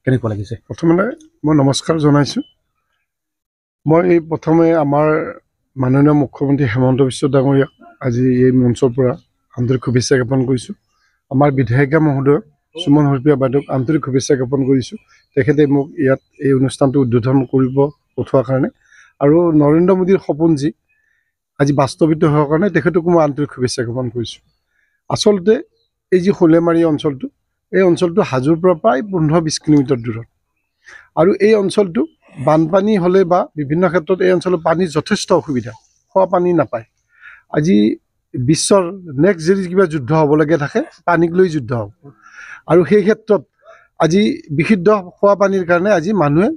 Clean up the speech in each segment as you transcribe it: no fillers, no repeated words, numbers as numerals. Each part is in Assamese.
কেনেকুৱা লাগিছে? প্ৰথমে মই নমস্কাৰ জনাইছোঁ। মই প্ৰথমে আমাৰ মাননীয় মুখ্যমন্ত্ৰী হেমন্ত বিশ্ব ডাঙৰীয়াক আজি এই মঞ্চৰ পৰা আন্তৰিক শুভেচ্ছা জ্ঞাপন কৰিছোঁ। আমাৰ বিধায়িকা মহোদয়ক সুমন হৰপ্ৰিয়া বাইদেউক আন্তৰিক শুভেচ্ছা জ্ঞাপন কৰিছোঁ। তেখেতে মোক ইয়াত এই অনুষ্ঠানটো উদ্বোধন কৰিব পঠোৱাৰ কাৰণে, আৰু নৰেন্দ্ৰ মোদীৰ সপোন যি আজি বাস্তৱিত হোৱাৰ কাৰণে তেখেতকো মই আন্তৰিক শুভেচ্ছা জ্ঞাপন কৰিছোঁ। আচলতে এই যি শোলেমাৰী অঞ্চলটো, এই অঞ্চলটো হাজোৰ পৰা প্ৰায় 15-20 কিলোমিটাৰ দূৰত, আৰু এই অঞ্চলটো বানপানী হ'লে বা বিভিন্ন ক্ষেত্ৰত এই অঞ্চলত পানীৰ যথেষ্ট অসুবিধা, খোৱা পানী নাপায়। আজি বিশ্বৰ নেক্সট যদি কিবা যুদ্ধ হ'বলগীয়া থাকে, পানীক লৈ যুদ্ধ হ'ব, আৰু সেই ক্ষেত্ৰত আজি বিশুদ্ধ খোৱা পানীৰ কাৰণে আজি মানুহে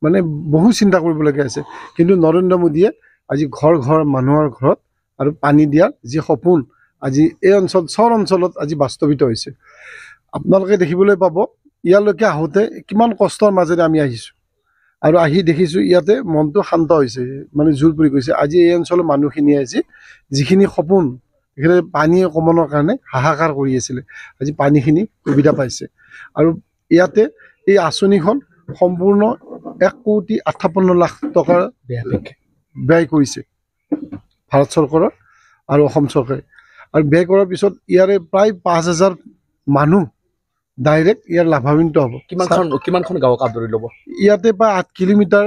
মানে বহু চিন্তা কৰিবলগীয়া আছে। কিন্তু নৰেন্দ্ৰ মোদীয়ে আজি ঘৰ মানুহৰ ঘৰত আৰু পানী দিয়াৰ যি সপোন আজি এই অঞ্চল চৰ অঞ্চলত আজি বাস্তৱিত হৈছে। আপোনালোকে দেখিবলৈ পাব ইয়ালৈকে আহোঁতে কিমান কষ্টৰ মাজেৰে আমি আহিছোঁ, আৰু আহি দেখিছোঁ ইয়াতে মনটো শান্ত হৈছে, মানে জোৰ পৰি গৈছে। আজি এই অঞ্চলৰ মানুহখিনিয়ে আজি যিখিনি সপোন তেখেতে পানী অকণমানৰ কাৰণে হাহাকাৰ কৰি আছিলে, আজি পানীখিনি সুবিধা পাইছে। আৰু ইয়াতে এই আঁচনিখন সম্পূৰ্ণ 1,58,00,000 টকাৰ ব্যয় কৰিছে ভাৰত চৰকাৰৰ আৰু অসম চৰকাৰে। আৰু ব্যয় কৰাৰ পিছত ইয়াৰে প্ৰায় 5,000 মানুহ ডাইৰেক্ট ইয়াৰ লাভান্বিত হ'ব। কিমানখন গাঁৱক আদৰি ল'ব? ইয়াতে প্ৰায় 8 কিলোমিটাৰ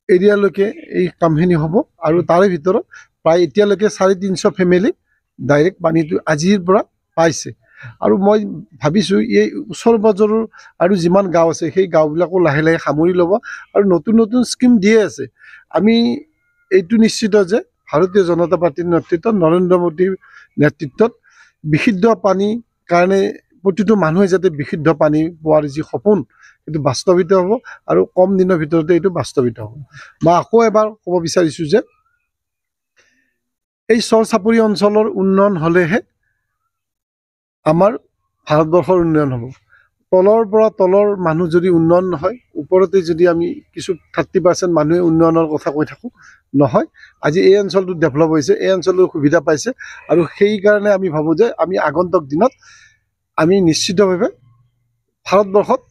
এৰিয়ালৈকে এই কামখিনি হ'ব, আৰু তাৰে ভিতৰত প্ৰায় এতিয়ালৈকে 350 ফেমিলি ডাইৰেক্ট পানীটো আজিৰ পৰা পাইছে। আৰু মই ভাবিছোঁ এই ওচৰ পাজৰৰ আৰু যিমান গাঁও আছে সেই গাঁওবিলাকো লাহে লাহে সামৰি ল'ব, আৰু নতুন নতুন স্কিম দিয়ে আছে। আমি এইটো নিশ্চিত যে ভাৰতীয় জনতা পাৰ্টীৰ নেতৃত্বত, নৰেন্দ্ৰ মোদীৰ নেতৃত্বত বিশুদ্ধ পানীৰ কাৰণে প্ৰতিটো মানুহে যাতে বিশুদ্ধ পানী পোৱাৰ যি সপোন সেইটো বাস্তৱিত হ'ব, আৰু কম দিনৰ ভিতৰতে এইটো বাস্তৱিত হ'ব। মই আকৌ এবাৰ ক'ব বিচাৰিছোঁ যে এই চৰ চাপৰি অঞ্চলৰ উন্নয়ন হ'লেহে আমাৰ ভাৰতবৰ্ষৰ উন্নয়ন হ'ব। তলৰ পৰা তলৰ মানুহ যদি উন্নয়ন নহয়, ওপৰতে যদি আমি কিছু 30% মানুহে উন্নয়নৰ কথা কৈ থাকোঁ, নহয়। আজি এই অঞ্চলটো ডেভেলপ হৈছে, এই অঞ্চলটোৰ সুবিধা পাইছে, আৰু সেইকাৰণে আমি ভাবোঁ যে আমি আগন্তুক দিনত আমি নিশ্চিতভাৱে ভাৰতবৰ্ষত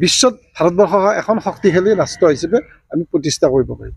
বিশ্বত ভাৰতবৰ্ষ এখন শক্তিশালী ৰাষ্ট্ৰ হিচাপে আমি প্ৰতিষ্ঠা কৰিব পাৰিম।